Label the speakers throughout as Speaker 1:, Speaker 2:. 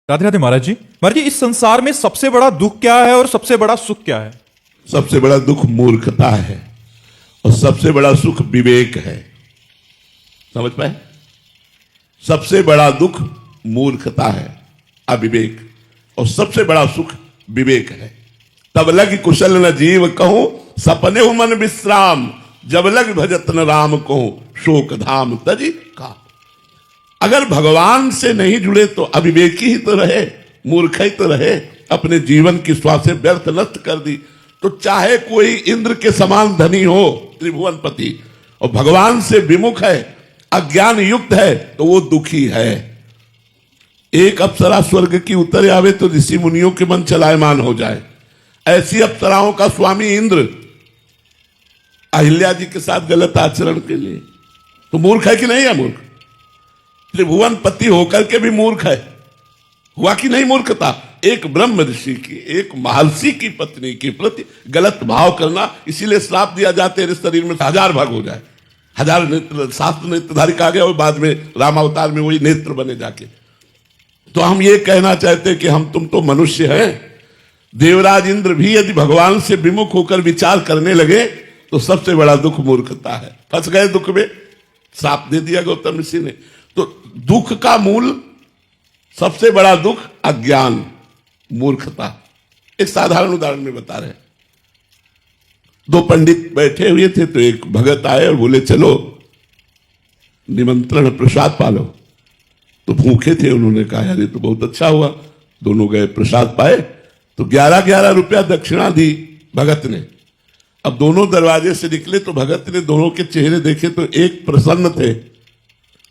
Speaker 1: राधे राधे महाराज जी। महाराज जी, इस संसार में सबसे बड़ा दुख क्या है और सबसे बड़ा सुख क्या है?
Speaker 2: सबसे बड़ा दुख मूर्खता है और सबसे बड़ा सुख विवेक है। समझ पाए? सबसे बड़ा दुख मूर्खता है, अविवेक, और सबसे बड़ा सुख विवेक है। तब लग कुशल न जीव कहूं, सपने हो मन विश्राम, जब लग भजत न राम कहूं, शोक धाम तजी का। अगर भगवान से नहीं जुड़े तो अविवेकी ही तो रहे, मूर्ख ही तो रहे, अपने जीवन की श्वासें व्यर्थ नष्ट कर दी। तो चाहे कोई इंद्र के समान धनी हो, त्रिभुवनपति, और भगवान से विमुख है, अज्ञान युक्त है, तो वो दुखी है। एक अप्सरा स्वर्ग की उतर आवे तो ऋषि मुनियों के मन चलायमान हो जाए। ऐसी अप्सराओं का स्वामी इंद्र अहिल्या जी के साथ गलत आचरण के लिए तो मूर्ख है कि नहीं है? मूर्ख, त्रिभुवनपति होकर के भी मूर्ख है। हुआ कि नहीं मूर्खता? एक ब्रह्म ऋषि की, एक महर्षि की पत्नी के प्रति गलत भाव करना, इसीलिए श्राप दिया जाते हैं शरीर में 1000 भाग हो जाए, 1000 नेत्र, शास्त्र नेत्रधारी कहा गया, और बाद में रामावतार में वही नेत्र बने जाके। तो हम ये कहना चाहते हैं कि हम तुम तो मनुष्य हैं। देवराज इंद्र भी यदि भगवान से विमुख होकर विचार करने लगे तो सबसे बड़ा दुख मूर्खता है। फंस गए दुख में, श्राप दे दिया गौतम ऋषि ने। तो दुख का मूल, सबसे बड़ा दुख अज्ञान, मूर्खता। एक साधारण उदाहरण में बता रहे हैं। 2 पंडित बैठे हुए थे, तो एक भगत आए और बोले चलो निमंत्रण प्रसाद पालो। तो भूखे थे, उन्होंने कहा यार ये तो बहुत अच्छा हुआ। दोनों गए, प्रसाद पाए, तो 11-11 रुपया दक्षिणा दी भगत ने। अब दोनों दरवाजे से निकले तो भगत ने दोनों के चेहरे देखे, तो एक प्रसन्न थे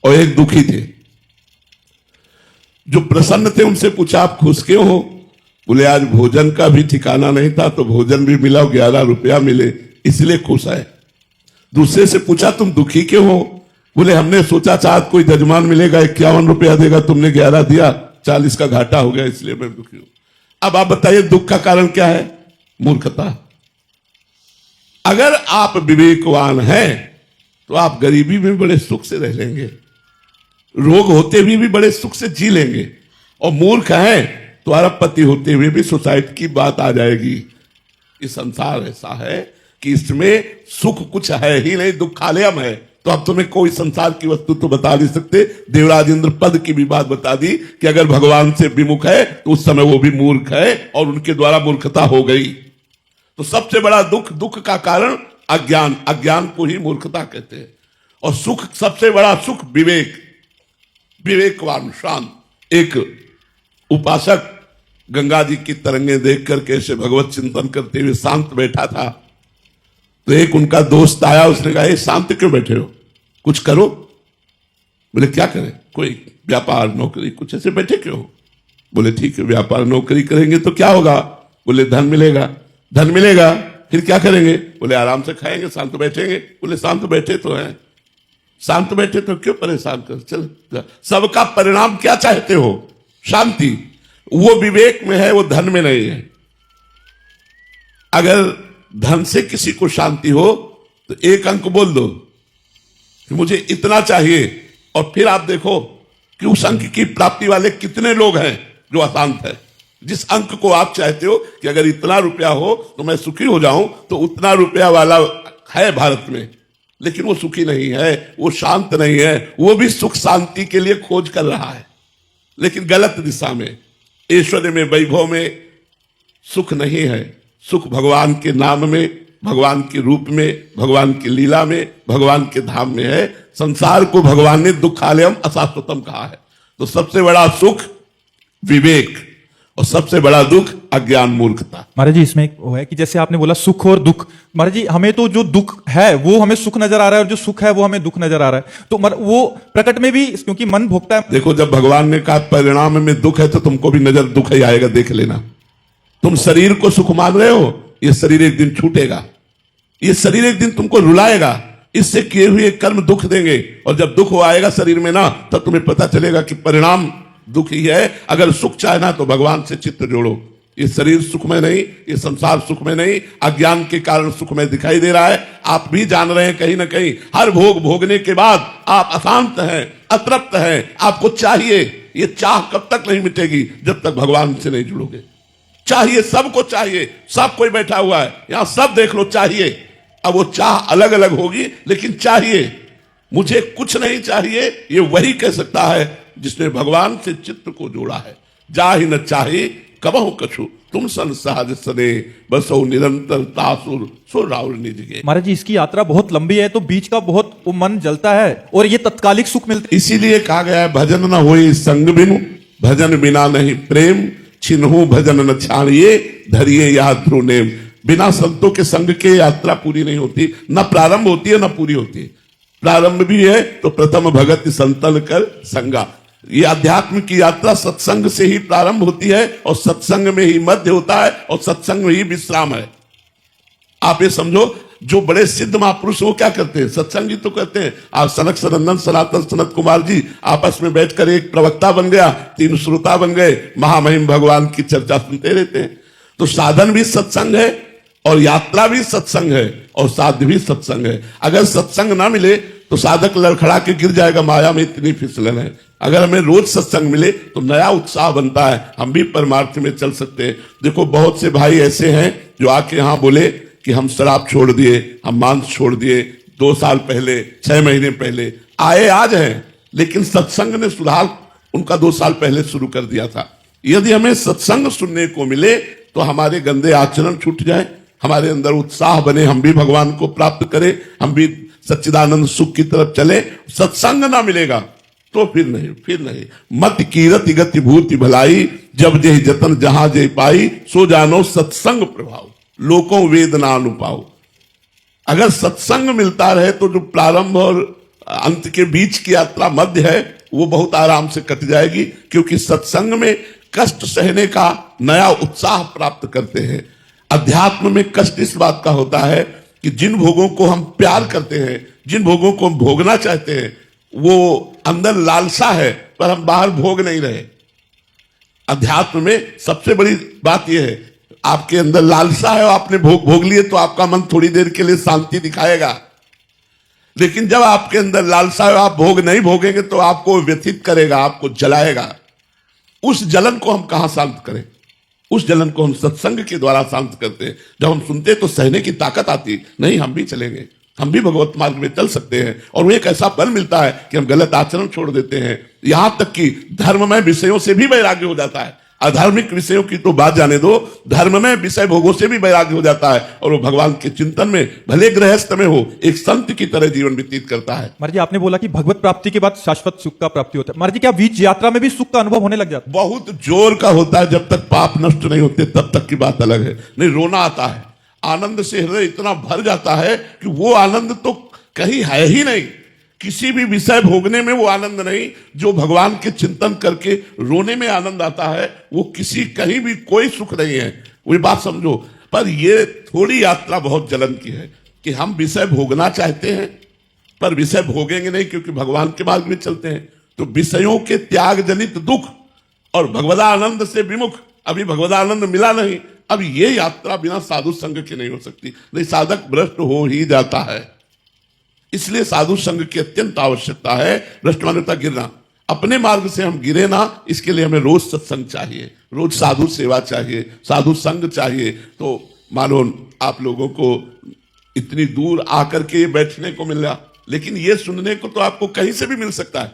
Speaker 2: और एक दुखी थे। जो प्रसन्न थे उनसे पूछा आप खुश क्यों हो? बोले आज भोजन का भी ठिकाना नहीं था, तो भोजन भी मिला, 11 रुपया मिले, इसलिए खुश है। दूसरे से पूछा तुम दुखी क्यों हो? बोले हमने सोचा चाहत कोई जजमान मिलेगा, 51 रुपया देगा, तुमने 11 दिया, 40 का घाटा हो गया, इसलिए मैं दुखी हूं। अब आप बताइए दुख का कारण क्या है? मूर्खता। अगर आप विवेकवान हैं तो आप गरीबी में बड़े सुख से रह लेंगे, रोग होते हुए भी बड़े सुख से जी लेंगे। और मूर्ख हैं तो अरबपति होते हुए भी सुसाइड की बात आ जाएगी। इस संसार ऐसा है कि इसमें सुख कुछ है ही नहीं, दुखालयम है। तो अब तुम्हें कोई संसार की वस्तु तो बता नहीं सकते। देवराज इंद्र पद की भी बात बता दी कि अगर भगवान से विमुख है तो उस समय वो भी मूर्ख है और उनके द्वारा मूर्खता हो गई। तो सबसे बड़ा दुख, दुख का कारण अज्ञान, अज्ञान को ही मूर्खता कहते हैं। और सुख, सबसे बड़ा सुख विवेक, विवेकवान, शांत। एक उपासक गंगा जी की तरंगे देख करके ऐसे भगवत चिंतन करते हुए शांत बैठा था। तो एक उनका दोस्त आया, उसने कहा शांत क्यों बैठे हो, कुछ करो। बोले क्या करें? कोई व्यापार नौकरी, कुछ ऐसे बैठे क्यों हो? बोले ठीक है, व्यापार नौकरी करेंगे तो क्या होगा? बोले धन मिलेगा। धन मिलेगा फिर क्या करेंगे? बोले आराम से खाएंगे, शांत बैठेंगे। बोले शांत बैठे तो हैं, शांत बैठे तो क्यों परेशान कर? चल, सबका परिणाम क्या चाहते हो? शांति। वो विवेक में है, वो धन में नहीं है। अगर धन से किसी को शांति हो तो एक अंक बोल दो कि मुझे इतना चाहिए, और फिर आप देखो कि उस अंक की प्राप्ति वाले कितने लोग हैं जो अशांत है। जिस अंक को आप चाहते हो कि अगर इतना रुपया हो तो मैं सुखी हो जाऊं, तो उतना रुपया वाला है भारत में, लेकिन वो सुखी नहीं है, वो शांत नहीं है। वो भी सुख शांति के लिए खोज कर रहा है, लेकिन गलत दिशा में। ऐश्वर्य में, वैभव में सुख नहीं है। सुख भगवान के नाम में, भगवान के रूप में, भगवान की लीला में, भगवान के धाम में है। संसार को भगवान ने दुखालयम अशाश्वतम कहा है। तो सबसे बड़ा सुख विवेक और सबसे बड़ा दुख अज्ञान, मूर्खता।
Speaker 1: महाराज जी, इसमें वो है कि जैसे आपने बोला सुख और दुख, महाराज जी हमें तो जो दुख है वो हमें सुख नजर आ रहा है, और जो सुख है वो हमें दुख नजर आ रहा है। तो वो प्रकट में भी, क्योंकि मन भोगता है।
Speaker 2: देखो, जब भगवान ने कहा परिणाम में दुख है, तो तुमको भी नजर दुख ही आएगा, देख लेना। तुम शरीर को सुख मान रहे हो, ये शरीर एक दिन छूटेगा, ये शरीर एक दिन तुमको रुलाएगा, इससे किए हुए कर्म दुख देंगे। और जब दुख आएगा शरीर में ना, तब तुम्हें पता चलेगा कि परिणाम दुख ही है। अगर सुख चाहना तो भगवान से चित्त जोड़ो। ये शरीर सुख में नहीं, ये संसार सुख में नहीं, अज्ञान के कारण सुख में दिखाई दे रहा है। आप भी जान रहे हैं कहीं ना कहीं, हर भोग भोगने के बाद आप अशांत हैं, अतृप्त हैं, आपको चाहिए ये चाह कब तक नहीं मिटेगी जब तक भगवान से नहीं जुड़ोगे। चाहिए, सबको चाहिए, सब कोई बैठा हुआ है यहां, सब देख लो चाहिए। अब वो चाह अलग अलग होगी लेकिन चाहिए। मुझे कुछ नहीं चाहिए ये वही कह सकता है जिसने भगवान से चित्त को जोड़ा है। जा ही न चाहे कबहु कछु तुम सन सहज सने बसो निरंतर तासुर सो राउर निज गे।
Speaker 1: महाराज जी इसकी यात्रा बहुत लंबी है तो बीच का बहुत वो मन जलता है और ये तत्कालिक सुख मिलता
Speaker 2: इसीलिए कहा गया है भजन न होई संग बिनु भजन बिना नहीं प्रेम छिन्हु भजन न छाड़िए धरिए यह ध्रुव नेम। बिना संतों के संग के यात्रा पूरी नहीं होती, न प्रारंभ होती है न पूरी होती है। प्रारंभ भी है तो प्रथम भगत संतन कर संगा। ये अध्यात्म की यात्रा सत्संग से ही प्रारंभ होती है और सत्संग में ही मध्य होता है और सत्संग में ही विश्राम है। आप ये समझो जो बड़े सिद्ध महापुरुष वो क्या करते हैं, सत्संग ही तो करते हैं। आप सनक सनंदन सनातन सनत कुमार जी आपस में बैठकर एक प्रवक्ता बन गया, 3 श्रोता बन गए, महामहिम भगवान की चर्चा सुनते रहते हैं। तो साधन भी सत्संग है और यात्रा भी सत्संग है और साध्य भी सत्संग है। अगर सत्संग ना मिले तो साधक लड़खड़ा के गिर जाएगा, माया में इतनी फिसलन है। अगर हमें रोज सत्संग मिले तो नया उत्साह बनता है, हम भी परमार्थ में चल सकते हैं। देखो बहुत से भाई ऐसे हैं जो आके यहां बोले कि हम शराब छोड़ दिए, हम मांस छोड़ दिए, 2 साल पहले, 6 महीने पहले आए, आज हैं, लेकिन सत्संग ने सुधार उनका 2 साल पहले शुरू कर दिया था। यदि हमें सत्संग सुनने को मिले तो हमारे गंदे आचरण छूट जाए, हमारे अंदर उत्साह बने, हम भी भगवान को प्राप्त करें, हम भी सच्चिदानंद सुख की तरफ चले। सत्संग ना मिलेगा तो फिर नहीं। मत कीरत गति भूति भलाई जब जय जतन जहां जय पाई सो जानो सत्संग प्रभाव लोकों वेदना अनुपाओ। अगर सत्संग मिलता रहे तो जो प्रारंभ और अंत के बीच की यात्रा मध्य है वो बहुत आराम से कट जाएगी, क्योंकि सत्संग में कष्ट सहने का नया उत्साह प्राप्त करते हैं। अध्यात्म में कष्ट इस बात का होता है कि जिन भोगों को हम प्यार करते हैं, जिन भोगों को हम भोगना चाहते हैं, वो अंदर लालसा है पर हम बाहर भोग नहीं रहे। अध्यात्म में सबसे बड़ी बात यह है, आपके अंदर लालसा है और आपने भोग लिए तो आपका मन थोड़ी देर के लिए शांति दिखाएगा, लेकिन जब आपके अंदर लालसा है आप भोग नहीं भोगेंगे तो आपको व्यथित करेगा, आपको जलाएगा। उस जलन को हम कहां शांत करें? उस जलन को हम सत्संग के द्वारा शांत करते हैं। जब हम सुनते तो सहने की ताकत आती, नहीं हम भी चलेंगे, हम भी भगवत मार्ग में चल सकते हैं। और वो एक ऐसा बल मिलता है कि हम गलत आचरण छोड़ देते हैं। यहां तक कि धर्ममय विषयों से भी वैराग्य हो जाता है। अधार्मिक विषयों की तो बात जाने दो, धर्ममय विषय भोगों से भी वैराग्य हो जाता है और वो भगवान के चिंतन में, भले गृहस्थ में हो, एक संत की तरह जीवन व्यतीत करता है।
Speaker 1: महाराज जी आपने बोला कि भगवत प्राप्ति के बाद शाश्वत सुख का प्राप्ति होता है। महाराज जी क्या बीच यात्रा में भी सुख का अनुभव होने लग जाता है?
Speaker 2: बहुत जोर का होता है, जब तक पाप नष्ट नहीं होते तब तक की बात अलग है। नहीं, रोना आता है, आनंद से हृदय इतना भर जाता है कि वो आनंद तो कहीं है ही नहीं। किसी भी विषय भोगने में वो आनंद नहीं, जो भगवान के चिंतन करके रोने में आनंद आता है, वो किसी कहीं भी कोई सुख नहीं है। वो बात समझो। पर ये थोड़ी यात्रा बहुत जलन की है कि हम विषय भोगना चाहते हैं पर विषय भोगेंगे नहीं, क्योंकि भगवान के मार्ग में चलते हैं। तो विषयों के त्याग जनित दुख और भगवदानंद से विमुख, अभी भगवदानंद मिला नहीं। अब ये यात्रा बिना साधु संग के नहीं हो सकती, नहीं साधक भ्रष्ट हो ही जाता है। इसलिए साधु संग की अत्यंत आवश्यकता है। भ्रष्ट मान्यता गिरना, अपने मार्ग से हम गिरे ना, इसके लिए हमें रोज सत्संग चाहिए, रोज साधु सेवा चाहिए, साधु संग चाहिए। तो मानो आप लोगों को इतनी दूर आकर के बैठने को मिल रहा, लेकिन ये सुनने को तो आपको कहीं से भी मिल सकता है।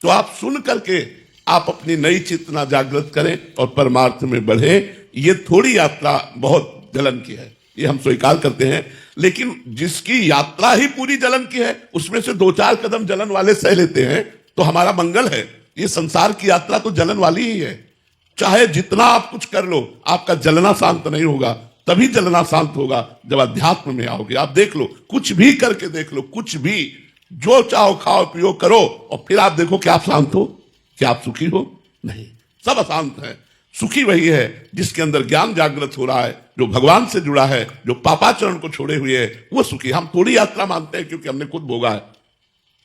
Speaker 2: तो आप सुन करके आप अपनी नई चेतना जागृत करें और परमार्थ में बढ़ें। ये थोड़ी यात्रा बहुत जलन की है, ये हम स्वीकार करते हैं, लेकिन जिसकी यात्रा ही पूरी जलन की है उसमें से 2-4 कदम जलन वाले सह लेते हैं तो हमारा मंगल है। ये संसार की यात्रा तो जलन वाली ही है। चाहे जितना आप कुछ कर लो, आपका जलना शांत नहीं होगा। तभी जलना शांत होगा जब अध्यात्म में आओगे। आप देख लो, कुछ भी करके देख लो, कुछ भी, जो चाहो खाओ पियो करो, और फिर आप देखो कि आप शांत हो, क्या आप सुखी हो? नहीं, सब अशांत है। सुखी वही है जिसके अंदर ज्ञान जागृत हो रहा है, जो भगवान से जुड़ा है, जो पापाचरण को छोड़े हुए है, वो सुखी। हम थोड़ी यात्रा मानते हैं क्योंकि हमने खुद भोगा है।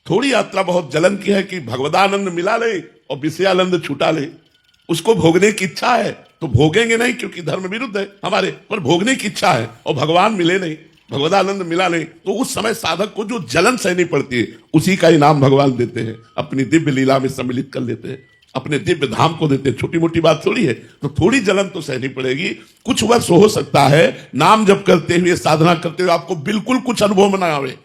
Speaker 2: थोड़ी यात्रा बहुत जलन की है कि भगवदानंद मिला ले और विषयानंद छूटा ले। उसको भोगने की इच्छा है तो भोगेंगे नहीं, क्योंकि धर्म विरुद्ध है हमारे, पर भोगने की इच्छा है और भगवान मिले नहीं, भगवदानंद मिला नहीं, तो उस समय साधक को जो जलन सहनी पड़ती है उसी का इनाम भगवान देते हैं, अपनी दिव्य लीला में सम्मिलित कर लेते हैं। अपने दिव्य धाम को देते, छोटी मोटी बात थोड़ी है। तो थोड़ी जलन तो सहनी पड़ेगी। कुछ वर्ष हो सकता है नाम जप करते हुए, साधना करते हुए आपको बिल्कुल कुछ अनुभव में ना आवे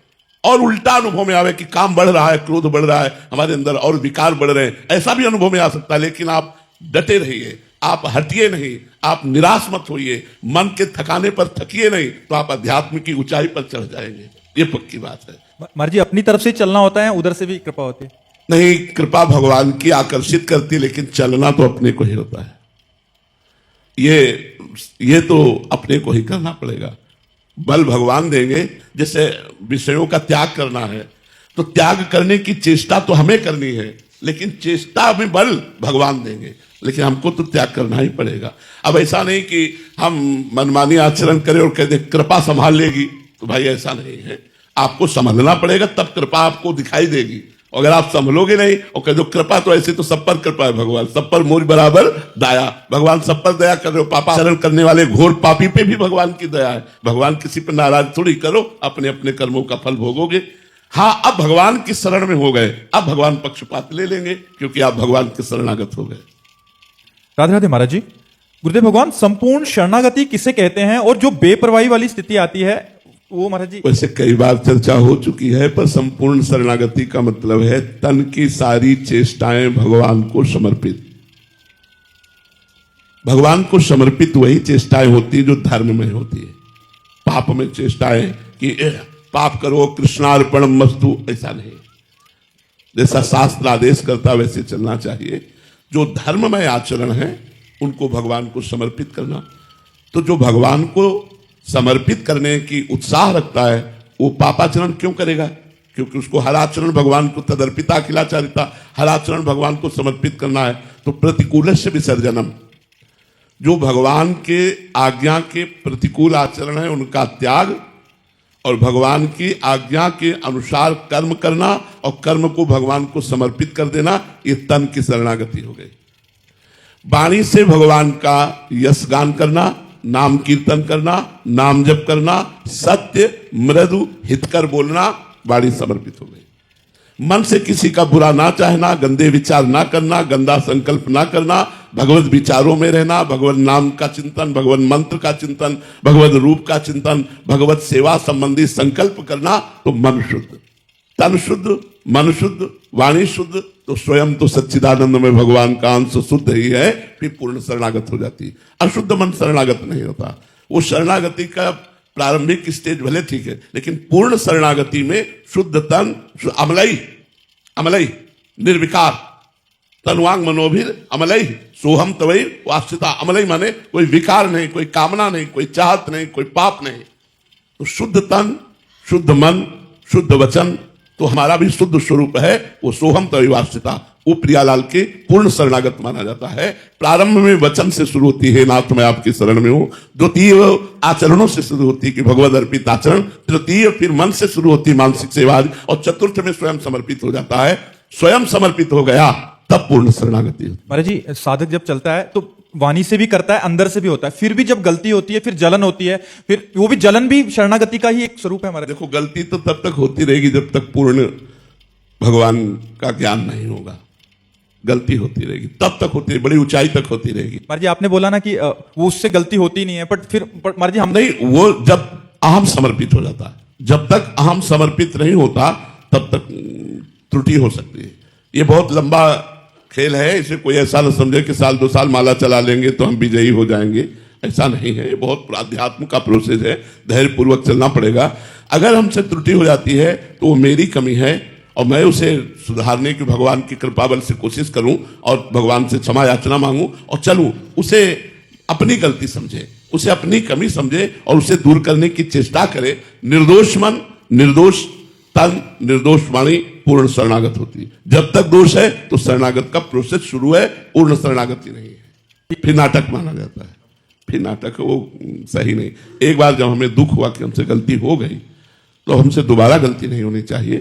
Speaker 2: और उल्टा अनुभव में आवे कि काम बढ़ रहा है, क्रोध बढ़ रहा है, हमारे अंदर और विकार बढ़ रहे हैं, ऐसा भी अनुभव में आ सकता है। लेकिन आप डटे रहिए, आप हटिए नहीं, आप निराश मत होइए, मन के थकाने पर थकिए नहीं, तो आप अध्यात्म की ऊंचाई पर चढ़ जाएंगे। ये पक्की बात है।
Speaker 1: महाराज जी अपनी तरफ से चलना होता है, उधर से भी कृपा होती है?
Speaker 2: नहीं, कृपा भगवान की आकर्षित करती है, लेकिन चलना तो अपने को ही होता है। ये तो अपने को ही करना पड़ेगा। बल भगवान देंगे। जैसे विषयों का त्याग करना है तो त्याग करने की चेष्टा तो हमें करनी है, लेकिन चेष्टा में बल भगवान देंगे, लेकिन हमको तो त्याग करना ही पड़ेगा। अब ऐसा नहीं कि हम मनमानी आचरण करें और कह दे कृपा संभाल लेगी, तो भाई ऐसा नहीं है। आपको संभलना पड़ेगा, तब कृपा आपको दिखाई देगी। अगर आप संभलोगे नहीं और कह दो कृपा, तो ऐसे तो सब पर कृपा है भगवान, सब पर मोर बराबर दया। भगवान सब पर दया कर रहे हो। पापाचरण करने वाले घोर पापी पे भी भगवान की दया है। भगवान किसी पर नाराज थोड़ी करो, अपने अपने कर्मों का फल भोगोगे। हाँ, अब भगवान की शरण में हो गए, अब भगवान पक्षपात ले लेंगे, क्योंकि आप भगवान के शरणागत हो गए।
Speaker 1: राधे राधे महाराज जी। गुरुदेव भगवान, संपूर्ण शरणागति किसे कहते हैं, और जो बेपरवाही वाली स्थिति आती है वो महाराज जी?
Speaker 2: वैसे कई बार चर्चा हो चुकी है, पर संपूर्ण शरणागति का मतलब है तन की सारी चेष्टाएं भगवान को समर्पित। भगवान को समर्पित वही चेष्टाएं होती जो धर्म में होती है। पाप में चेष्टाएं कि पाप करो कृष्णार्पणम मस्तु, ऐसा नहीं। जैसा शास्त्र आदेश करता वैसे चलना चाहिए। जो धर्ममय आचरण है उनको भगवान को समर्पित करना। तो जो भगवान को समर्पित करने की उत्साह रखता है वो पापाचरण क्यों करेगा? क्योंकि उसको हर आचरण भगवान को तदर्पिता किलाचारिता, हर आचरण भगवान को समर्पित करना है। तो प्रतिकूलस्य विसर्जनम, जो भगवान के आज्ञा के प्रतिकूल आचरण है उनका त्याग, और भगवान की आज्ञा के अनुसार कर्म करना और कर्म को भगवान को समर्पित कर देना, ये तन की शरणागति हो गई। वाणी से भगवान का यश गान करना, नाम कीर्तन करना, नाम जप करना, सत्य मृदु हितकर बोलना, वाणी समर्पित हो गई। मन से किसी का बुरा ना चाहना, गंदे विचार ना करना, गंदा संकल्प ना करना, भगवत विचारों में रहना, भगवत नाम का चिंतन, भगवत मंत्र का चिंतन, भगवत रूप का चिंतन, भगवत सेवा संबंधी संकल्प करना, तो मन शुद्ध, तन शुद्ध, मन शुद्ध, वाणी शुद्ध, तो स्वयं तो सच्चिदानंद में भगवान का अंश शुद्ध ही है, फिर पूर्ण शरणागत हो जाती है। अशुद्ध मन शरणागत नहीं होता। वो शरणागति का प्रारंभिक स्टेज भले ठीक है, लेकिन पूर्ण शरणागति में शुद्ध तन, अमलई निर्विकार, तनुवांग मनोभिर अमलई सोहम तवई वास्तिता। अमलई माने कोई विकार नहीं, कोई कामना नहीं, कोई चाहत नहीं, कोई पाप नहीं। तो शुद्ध तन, शुद्ध मन, शुद्ध वचन, तो हमारा भी शुद्ध स्वरूप है, वो सोहम तवई वास्तिता। वो प्रियालाल के पूर्ण शरणागत माना जाता है। प्रारंभ में वचन से शुरू होती है, नाथ मैं आपकी शरण में हूं। द्वितीय आचरणों से शुरू होती है कि भगवद अर्पित आचरण। तृतीय फिर मन से शुरू होती है, मानसिक सेवा। और चतुर्थ में स्वयं समर्पित हो जाता है। स्वयं समर्पित हो गया तब पूर्ण शरणागति होती है।
Speaker 1: महाराज जी, साधक जब चलता है तो वाणी से भी करता है, अंदर से भी होता है, फिर भी जब गलती होती है, फिर जलन होती है, फिर वो भी जलन भी शरणागति का ही एक स्वरूप है। हमारे
Speaker 2: देखो, गलती तो तब तक होती रहेगी जब तक पूर्ण भगवान का ज्ञान नहीं होगा। गलती होती रहेगी, तब तक होती है, बड़ी ऊंचाई तक होती रहेगी।
Speaker 1: महाराज जी, आपने बोला ना कि वो उससे गलती होती नहीं है, बट फिर महाराज जी हम
Speaker 2: नहीं, वो जब अहम समर्पित हो जाता है। जब तक अहम समर्पित नहीं होता तब तक त्रुटि हो सकती है। ये बहुत लंबा खेल है। इसे कोई ऐसा न समझे कि साल 2 साल माला चला लेंगे तो हम विजयी हो जाएंगे, ऐसा नहीं है। ये बहुत अध्यात्म का प्रोसेस है, धैर्य पूर्वक चलना पड़ेगा। अगर हमसे त्रुटि हो जाती है तो वो मेरी कमी है और मैं उसे सुधारने की भगवान की कृपा बल से कोशिश करूं और भगवान से क्षमा याचना मांगूं और चलूं। उसे अपनी गलती समझे, उसे अपनी कमी समझे और उसे दूर करने की चेष्टा करे। निर्दोष मन, निर्दोष तन, निर्दोष वाणी पूर्ण शरणागत होती है। जब तक दोष है तो शरणागत का प्रोसेस शुरू है, पूर्ण शरणागति नहीं है। फिर नाटक माना जाता है, फिर नाटक वो सही नहीं। एक बार जब हमें दुख हुआ कि हमसे गलती हो गई तो हमसे दोबारा गलती नहीं होनी चाहिए।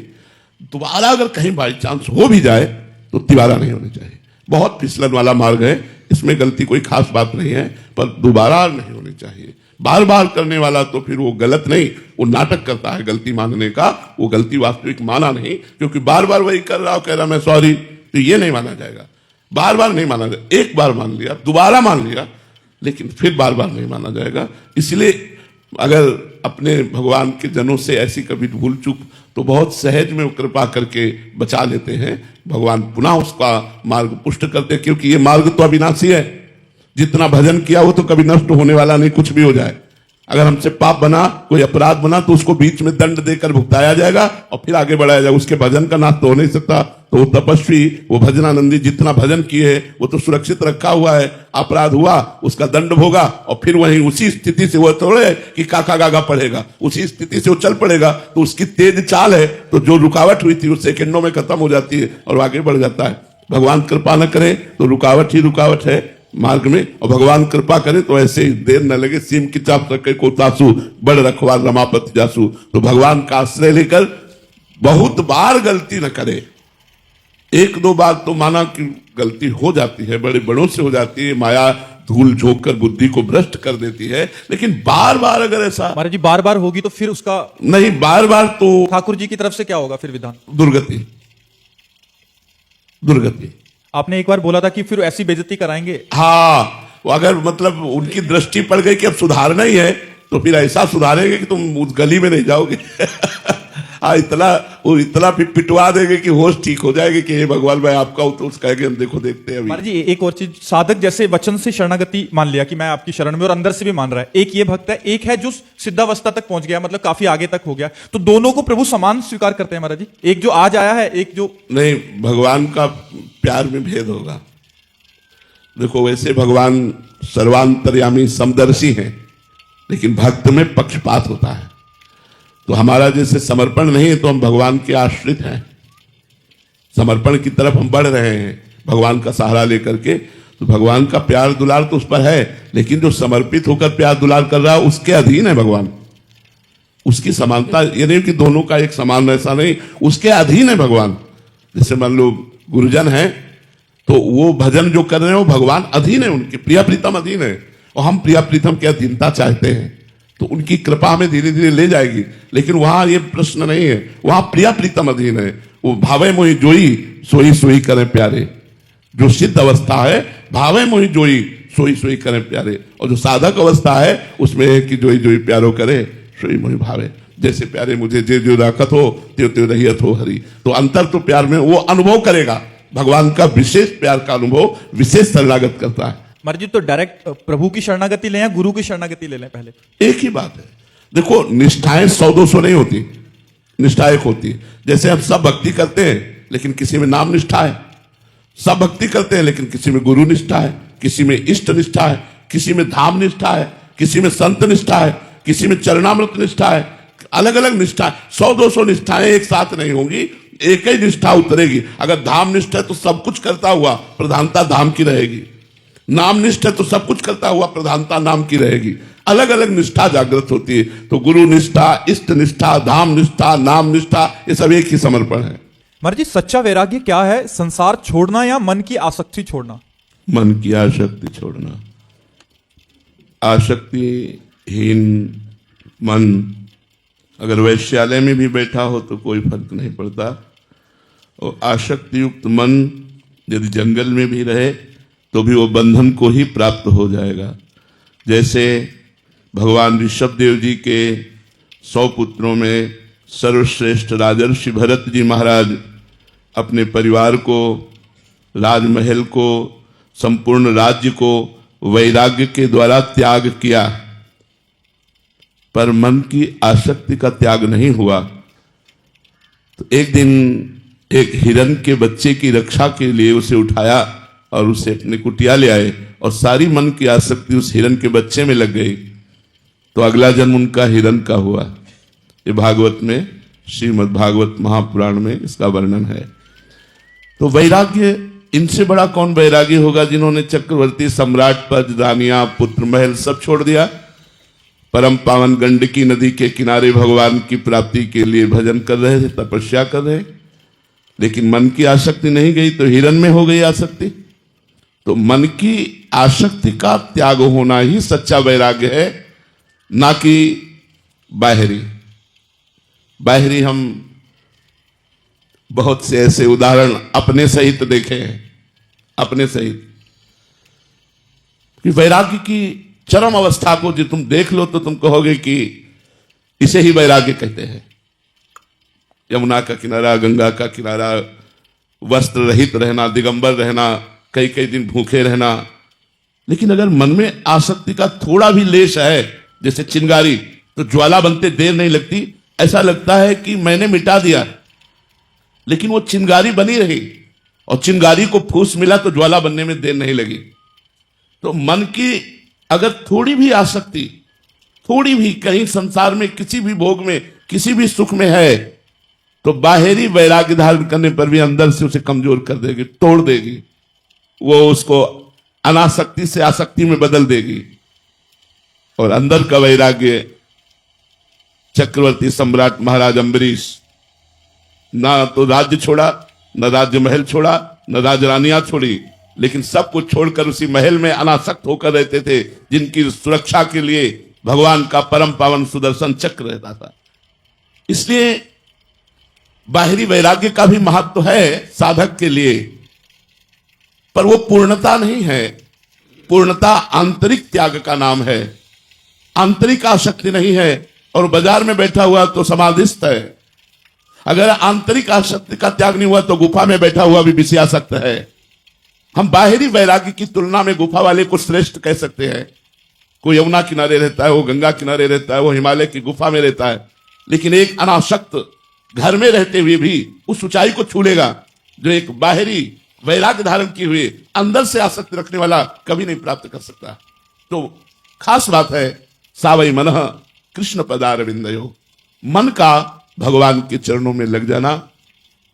Speaker 2: दोबारा अगर कहीं बाई चांस हो भी जाए तो तिबारा नहीं होनी चाहिए। बहुत फिसलन वाला मार्ग है, इसमें गलती कोई खास बात नहीं है, पर दोबारा नहीं होनी चाहिए। बार बार करने वाला तो फिर वो गलत नहीं, वो नाटक करता है गलती मानने का। वो गलती वास्तविक माना नहीं, क्योंकि बार बार वही कर रहा हो, कह रहा मैं सॉरी, तो ये नहीं माना जाएगा। बार बार नहीं माना जाएगा। एक बार मान लिया, दोबारा मान लिया, लेकिन फिर बार बार नहीं माना जाएगा। इसलिए अगर अपने भगवान के जनों से ऐसी कभी भूल चूक तो बहुत सहज में वो कृपा करके बचा लेते हैं। भगवान पुनः उसका मार्ग पुष्ट करते हैं, क्योंकि ये मार्ग तो अविनाशी है। जितना भजन किया वो तो कभी नष्ट होने वाला नहीं, कुछ भी हो जाए। अगर हमसे पाप बना, कोई अपराध बना, तो उसको बीच में दंड देकर भुगताया जाएगा और फिर आगे बढ़ाया जाएगा। उसके भजन का नाश तो हो नहीं सकता। तो वो तपस्वी, वो भजनानंदी जितना भजन किए वो तो सुरक्षित रखा हुआ है। अपराध हुआ, उसका दंड भोगा और फिर वहीं उसी स्थिति से वो थोड़े कि काका गागा पढ़ेगा, उसी स्थिति से वो चल पड़ेगा। तो उसकी तेज चाल है, तो जो रुकावट हुई थी वो सेकंडों में खत्म हो जाती है और आगे बढ़ जाता है। भगवान कृपा न करे तो रुकावट ही रुकावट है मार्ग में, और भगवान कृपा करे तो ऐसे ही देर न लगे। सीम की चाप सके को तासु, बड़ रखवार रमापति जासु। तो भगवान का आश्रय लेकर बहुत बार गलती न करे। एक दो बार तो माना कि गलती हो जाती है, बड़े बड़ों से हो जाती है, माया धूल झोंक कर बुद्धि को भ्रष्ट कर देती है। लेकिन बार बार अगर ऐसा
Speaker 1: महाराज जी बार बार होगी तो फिर उसका
Speaker 2: नहीं, बार बार तो
Speaker 1: ठाकुर जी की तरफ से क्या होगा फिर विधान?
Speaker 2: दुर्गति, दुर्गति।
Speaker 1: आपने एक बार बोला था कि फिर ऐसी बेइज्जती कराएंगे।
Speaker 2: हाँ, वो अगर मतलब उनकी दृष्टि पड़ गई कि अब सुधारना ही है, तो फिर ऐसा सुधारेंगे कि तुम उस गली में नहीं जाओगे। हाँ, इतना फिर पिटवा देंगे कि होश ठीक हो जाएगी कि हे भगवान भाई आपका तो उसका हम देखो देखते हैं अभी।
Speaker 1: महाराज जी एक और चीज, साधक जैसे वचन से शरणागति मान लिया कि मैं आपकी शरण में, और अंदर से भी मान रहा है। एक ये भक्त है, एक है जो सिद्धावस्था तक पहुंच गया, मतलब काफी आगे तक हो गया। तो दोनों को प्रभु समान स्वीकार करते हैं महाराज जी? एक जो आज आया है, एक जो
Speaker 2: नहीं, भगवान का प्यार में भेद होगा। देखो, वैसे भगवान सर्वांतर्यामी समदर्शी हैं, लेकिन भक्त में पक्षपात होता है। तो हमारा जैसे समर्पण नहीं है तो हम भगवान के आश्रित हैं, समर्पण की तरफ हम बढ़ रहे हैं भगवान का सहारा लेकर के। तो भगवान का प्यार दुलार तो उस पर है, लेकिन जो समर्पित होकर प्यार दुलार कर रहा है उसके अधीन है भगवान। उसकी समानता ये नहीं कि दोनों का एक समान, ऐसा नहीं, उसके अधीन है भगवान। जैसे मान लो गुरुजन है तो वो भजन जो कर रहे हैं वो भगवान अधीन है, उनके प्रिया प्रीतम अधीन है, और हम प्रिया प्रीतम की अधीनता चाहते हैं। तो उनकी कृपा हमें धीरे धीरे ले जाएगी। लेकिन वहां ये प्रश्न नहीं है, वहां प्रिया प्रीतम अधीन है। वो भावे मोहि जोई सोई सोई करें प्यारे। जो सिद्ध अवस्था है, भावे मोहि जोई सोई सोई करें प्यारे, और जो साधक अवस्था है उसमें है कि जोई जोई प्यारो करे सोई मोहि भावे। जैसे प्यारे मुझे जे जो राखत हो त्यो त्यो रहियत हो हरि। तो अंतर तो प्यार में वो अनुभव करेगा, भगवान का विशेष प्यार का अनुभव विशेष शरणागत करता है।
Speaker 1: महाराज जी तो डायरेक्ट प्रभु की शरणागति लें या गुरु की शरणागति ले लें पहले?
Speaker 2: एक ही बात है। देखो, निष्ठाएं 100-200 नहीं होती, निष्ठा एक होती है। जैसे हम सब भक्ति करते हैं लेकिन किसी में नाम निष्ठा है, सब भक्ति करते हैं लेकिन किसी में गुरु निष्ठा है, किसी में इष्ट निष्ठा है, किसी में धाम निष्ठा है, किसी में संत निष्ठा है, किसी में चरणामृत निष्ठा है। अलग अलग निष्ठा, 100-200 निष्ठाएं एक साथ नहीं होंगी, एक ही निष्ठा उतरेगी। अगर धाम निष्ठा है तो सब कुछ करता हुआ प्रधानता धाम की रहेगी, नाम निष्ठा तो सब कुछ करता हुआ प्रधानता नाम की रहेगी। अलग अलग निष्ठा जागृत होती है। तो गुरु निष्ठा, इष्ट निष्ठा, धाम निष्ठा, नाम निष्ठा, ये सब एक ही समर्पण है।
Speaker 1: महाराज जी सच्चा वैराग्य क्या है? संसार छोड़ना या मन की आसक्ति छोड़ना?
Speaker 2: मन की आसक्ति छोड़ना। आसक्तिहीन मन अगर वैश्यालय में भी बैठा हो तो कोई फर्क नहीं पड़ता, और आसक्ति युक्त मन यदि जंगल में भी रहे तो भी वो बंधन को ही प्राप्त हो जाएगा। जैसे भगवान ऋषभदेव जी के 100 पुत्रों में सर्वश्रेष्ठ राजर्षि भरत जी महाराज अपने परिवार को, राजमहल को, संपूर्ण राज्य को वैराग्य के द्वारा त्याग किया, पर मन की आसक्ति का त्याग नहीं हुआ। तो एक दिन एक हिरण के बच्चे की रक्षा के लिए उसे उठाया और उसे अपने कुटिया ले आए, और सारी मन की आसक्ति उस हिरण के बच्चे में लग गई। तो अगला जन्म उनका हिरण का हुआ। ये भागवत में, श्रीमद् भागवत महापुराण में इसका वर्णन है। तो वैराग्य, इनसे बड़ा कौन वैरागी होगा जिन्होंने चक्रवर्ती सम्राट पद, रानियां, पुत्र, महल सब छोड़ दिया, परम पावन गंडकी नदी के किनारे भगवान की प्राप्ति के लिए भजन कर रहे थे, तपस्या कर रहे, लेकिन मन की आसक्ति नहीं गई तो हिरण में हो गई आसक्ति। तो मन की आसक्ति का त्याग होना ही सच्चा वैराग्य है, ना कि बाहरी। बाहरी हम बहुत से ऐसे उदाहरण अपने सहित देखे हैं अपने सहित। कि वैराग्य की चरम अवस्था को जो तुम देख लो तो तुम कहोगे कि इसे ही वैराग्य कहते हैं। यमुना का किनारा, गंगा का किनारा, वस्त्र रहित रहना, दिगंबर रहना, कई कई दिन भूखे रहना। लेकिन अगर मन में आसक्ति का थोड़ा भी लेश है, जैसे चिंगारी, तो ज्वाला बनते देर नहीं लगती। ऐसा लगता है कि मैंने मिटा दिया, लेकिन वो चिंगारी बनी रही, और चिंगारी को फूस मिला तो ज्वाला बनने में देर नहीं लगी। तो मन की अगर थोड़ी भी आसक्ति, थोड़ी भी कहीं संसार में किसी भी भोग में, किसी भी सुख में है, तो बाहरी वैराग्य धारण करने पर भी अंदर से उसे कमजोर कर देगी, तोड़ देगी। वो उसको अनासक्ति से आसक्ति में बदल देगी। और अंदर का वैराग्य, चक्रवर्ती सम्राट महाराज अम्बरीश ना तो राज्य छोड़ा, न राज्य महल छोड़ा, न राजरानियां छोड़ी, लेकिन सब कुछ छोड़कर उसी महल में अनासक्त होकर रहते थे, जिनकी सुरक्षा के लिए भगवान का परम पावन सुदर्शन चक्र रहता था। इसलिए बाहरी वैराग्य का भी महत्व है साधक के लिए, पर वो पूर्णता नहीं है। पूर्णता आंतरिक त्याग का नाम है, आंतरिक आसक्ति नहीं है। और बाजार में बैठा हुआ तो समाधिस्थ है। अगर आंतरिक आसक्ति का त्याग नहीं हुआ तो गुफा में बैठा हुआ भी विषयासक्त है। हम बाहरी वैराग्य की तुलना में गुफा वाले को श्रेष्ठ कह सकते हैं। कोई यमुना किनारे रहता है, वो गंगा किनारे रहता है, वो हिमालय की गुफा में रहता है, लेकिन एक अनासक्त घर में रहते हुए भी उस ऊंचाई को छू लेगा जो एक बाहरी वैराग्य धारण किए हुए अंदर से आसक्ति रखने वाला कभी नहीं प्राप्त कर सकता। तो खास बात है सावई मनः कृष्ण पदारविंदयो, मन का भगवान के चरणों में लग जाना।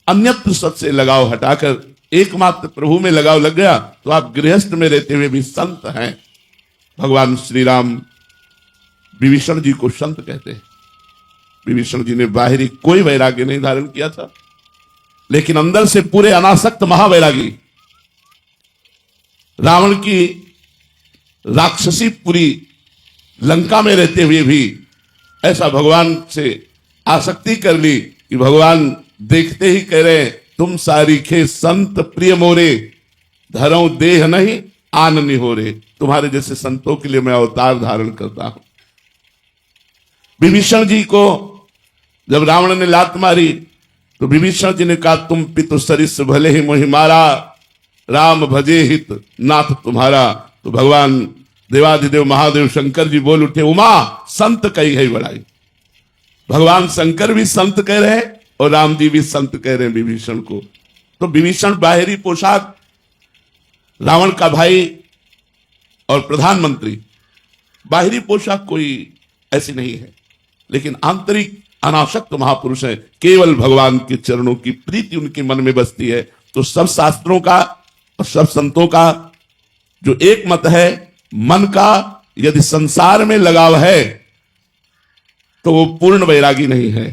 Speaker 2: अन्यत्र सबसे लगाव हटाकर एकमात्र प्रभु में लगाव लग गया तो आप गृहस्थ में रहते हुए भी संत हैं। भगवान श्री राम विभीषण जी को संत कहते हैं। विभीषण जी ने बाहरी कोई वैराग्य नहीं धारण किया था, लेकिन अंदर से पूरे अनासक्त महावैरागी। रावण की राक्षसी पूरी लंका में रहते हुए भी ऐसा भगवान से आसक्ति कर ली कि भगवान देखते ही कह रहे, तुम सारीखे संत प्रिय मोरे, धरो देह नहीं आन निहोरे। तुम्हारे जैसे संतों के लिए मैं अवतार धारण करता हूं। विभीषण जी को जब रावण ने लात मारी तो विभीषण जी ने कहा, तुम पितु सरिस भले ही मोहि मारा, राम भजे हित नाथ तुम्हारा। तो भगवान देवाधिदेव महादेव शंकर जी बोल उठे, उमा संत कही है बड़ाई। भगवान शंकर भी संत कह रहे हैं और राम जी भी संत कह रहे हैं विभीषण को। तो विभीषण बाहरी पोशाक, रावण का भाई और प्रधानमंत्री, बाहरी पोशाक कोई ऐसी नहीं है, लेकिन आंतरिक अनासक्त महापुरुष है। केवल भगवान के चरणों की प्रीति उनके मन में बसती है। तो सब शास्त्रों का और सब संतों का जो एक मत है, मन का यदि संसार में लगाव है तो वो पूर्ण वैरागी नहीं है,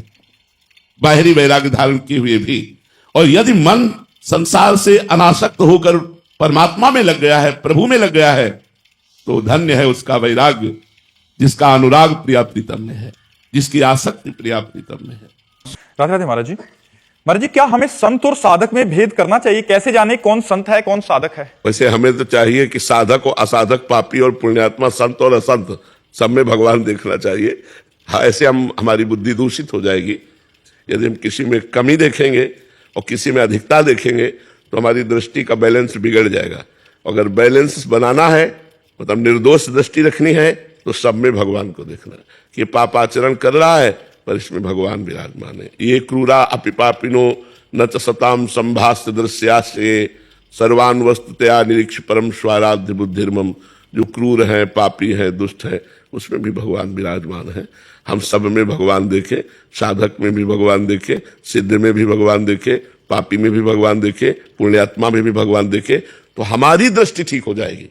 Speaker 2: बाहरी वैराग्य धारण किए हुए भी। और यदि मन संसार से अनासक्त होकर परमात्मा में लग गया है, प्रभु में लग गया है, तो धन्य है उसका वैराग्य, जिसका अनुराग प्रिया प्रीतम में है, जिसकी आसक्ति प्रिया प्रीतम में है।
Speaker 1: राधे राधे महाराज जी। महाराज जी, क्या हमें संत और साधक में भेद करना चाहिए? कैसे जाने कौन संत है कौन साधक है?
Speaker 2: वैसे हमें तो चाहिए कि साधक और असाधक, पापी और पुण्यात्मा, संत और असंत, सब में भगवान देखना चाहिए। हाँ, ऐसे हमारी बुद्धि दूषित हो जाएगी। यदि हम किसी में कमी देखेंगे और किसी में अधिकता देखेंगे तो हमारी दृष्टि का बैलेंस बिगड़ जाएगा। अगर बैलेंस बनाना है, मतलब निर्दोष दृष्टि रखनी है, तो सब में भगवान को देखना है कि पापाचरण कर रहा है पर इसमें भगवान विराजमान है। ये क्रूरा अपिपापिनो न च सताम संभास्य दृश्यासे सर्वान वस्तुतया निरीक्ष परम स्वाराध्य बुद्धिर्मम। जो क्रूर है, पापी है, दुष्ट है, उसमें भी भगवान विराजमान है। हम सब में भगवान देखे, साधक में भी भगवान देखे, सिद्ध में भी भगवान देखे, पापी में भी भगवान देखे, पुण्यात्मा में भी भगवान देखे, तो हमारी दृष्टि ठीक हो जाएगी।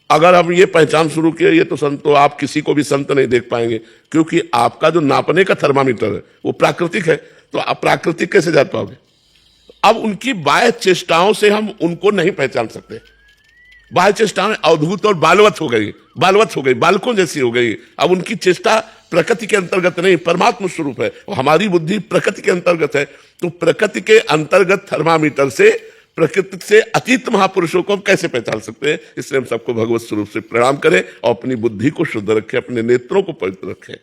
Speaker 2: अगर हम ये पहचान शुरू किए ये तो संत, तो आप किसी को भी संत नहीं देख पाएंगे, क्योंकि आपका जो नापने का थर्मामीटर है वो प्राकृतिक है। तो आप प्राकृतिक कैसे जान पाओगे? अब उनकी बाह्य चेष्टाओं से हम उनको नहीं पहचान सकते। बाह्य चेष्टाएं अवधूत और बालवत हो गई, बालकों जैसी हो गई। अब उनकी चेष्टा प्रकृति के अंतर्गत नहीं, परमात्मा स्वरूप है। और हमारी बुद्धि प्रकृति के अंतर्गत है। तो प्रकृति के अंतर्गत थर्मामीटर से प्रकृति से अतीत महापुरुषों को हम कैसे पहचान सकते हैं? इसलिए हम सबको भगवत स्वरूप से प्रणाम करें और अपनी बुद्धि को शुद्ध रखें, अपने नेत्रों को पवित्र रखें।